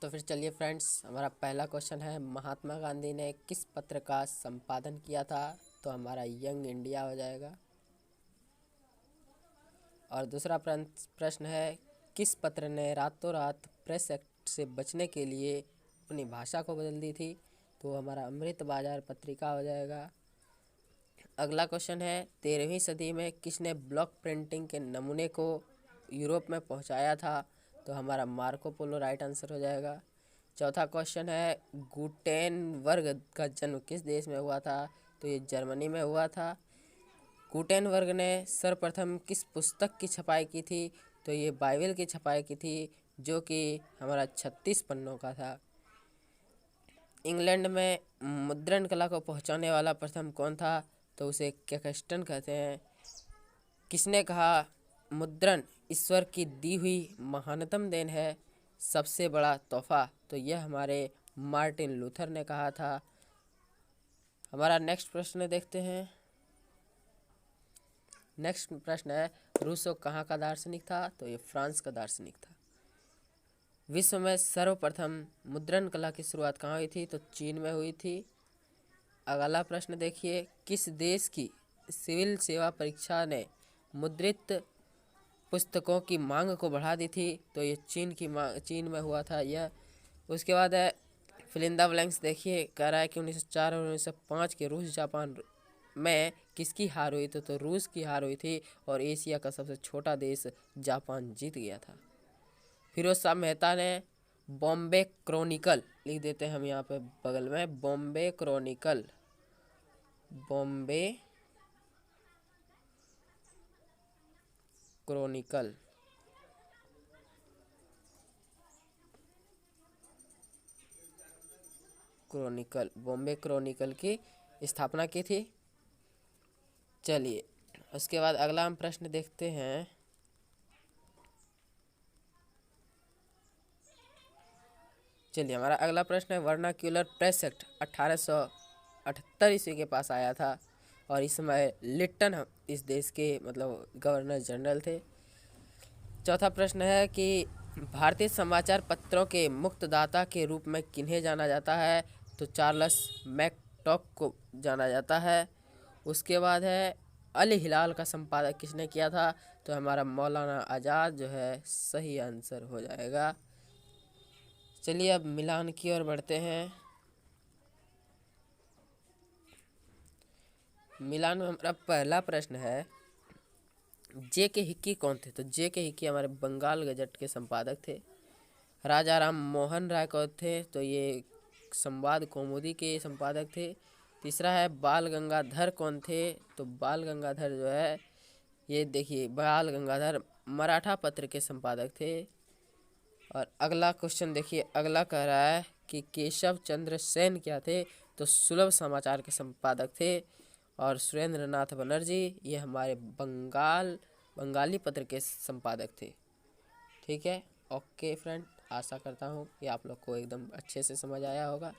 तो फिर चलिए फ्रेंड्स, हमारा पहला क्वेश्चन है, महात्मा गांधी ने किस पत्र का संपादन किया था? तो हमारा यंग इंडिया हो जाएगा। और दूसरा प्रश्न है, किस पत्र ने रातों रात प्रेस एक्ट से बचने के लिए अपनी भाषा को बदल दी थी? तो हमारा अमृत बाजार पत्रिका हो जाएगा। अगला क्वेश्चन है, 13वीं सदी में किसने ब्लॉक प्रिंटिंग के नमूने को यूरोप में पहुंचाया था? तो हमारा मार्को पोलो राइट आंसर हो जाएगा। चौथा क्वेश्चन है, गुटेनबर्ग का जन्म किस देश में हुआ था? तो ये जर्मनी में हुआ था। गुटेनबर्ग ने सर्वप्रथम किस पुस्तक की छपाई की थी? तो ये बाइबल की छपाई की थी, जो कि हमारा 36 पन्नों का था। इंग्लैंड में मुद्रण कला को पहुंचाने वाला प्रथम कौन था? तो उसे कैक्सटन कहते हैं। किसने कहा, मुद्रण ईश्वर की दी हुई महानतम देन है, सबसे बड़ा तोहफा? तो यह हमारे मार्टिन लूथर ने कहा था। हमारा नेक्स्ट प्रश्न देखते हैं। नेक्स्ट प्रश्न है, रूसो कहाँ का दार्शनिक था? तो ये फ्रांस का दार्शनिक था। विश्व में सर्वप्रथम मुद्रण कला की शुरुआत कहाँ हुई थी? तो चीन में हुई थी। अगला प्रश्न देखिए, किस देश की सिविल सेवा परीक्षा ने मुद्रित पुस्तकों की मांग को बढ़ा दी थी? तो ये चीन में हुआ था यह। उसके बाद है फिल इन द ब्लैंक्स। देखिए, कह रहा है कि 1904 और 1905 के रूस जापान में किसकी हार हुई? तो रूस की हार हुई थी, और एशिया का सबसे छोटा देश जापान जीत गया था। फिरोज शाह मेहता ने बॉम्बे क्रॉनिकल, लिख देते हैं हम यहाँ पे बगल में, Bombay Chronicle, Bombay Chronicle Bombay Chronicle की स्थापना की थी। चलिए, उसके बाद अगला हम प्रश्न देखते हैं। चलिए, हमारा अगला प्रश्न है, वर्नाक्यूलर प्रेस एक्ट 1878 ईस्वी के पास आया था, और इस समय लिट्टन इस देश के मतलब गवर्नर जनरल थे। चौथा प्रश्न है कि भारतीय समाचार पत्रों के मुक्तदाता के रूप में किन्हें जाना जाता है? तो चार्ल्स मैकटॉक को जाना जाता है। उसके बाद है, अल हिलाल का संपादक किसने किया था? तो हमारा मौलाना आज़ाद जो है सही आंसर हो जाएगा। चलिए, अब मिलान की ओर बढ़ते हैं। मिलान में हमारा पहला प्रश्न है, जे के हिक्की कौन थे? तो जे के हिक्की हमारे बंगाल गजट के संपादक थे। राजा राम मोहन राय कौन थे? तो ये संवाद कौमुदी के संपादक थे। तीसरा है, बाल गंगाधर कौन थे? तो बाल गंगाधर जो है, ये देखिए, बाल गंगाधर मराठा पत्र के संपादक थे। और अगला क्वेश्चन देखिए, अगला कह रहा है कि केशव चंद्र सेन क्या थे? तो सुलभ समाचार के संपादक थे। और सुरेंद्र नाथ बनर्जी, ये हमारे बंगाली पत्र के संपादक थे। ठीक है, ओके फ्रेंड, आशा करता हूँ कि आप लोग को एकदम अच्छे से समझ आया होगा।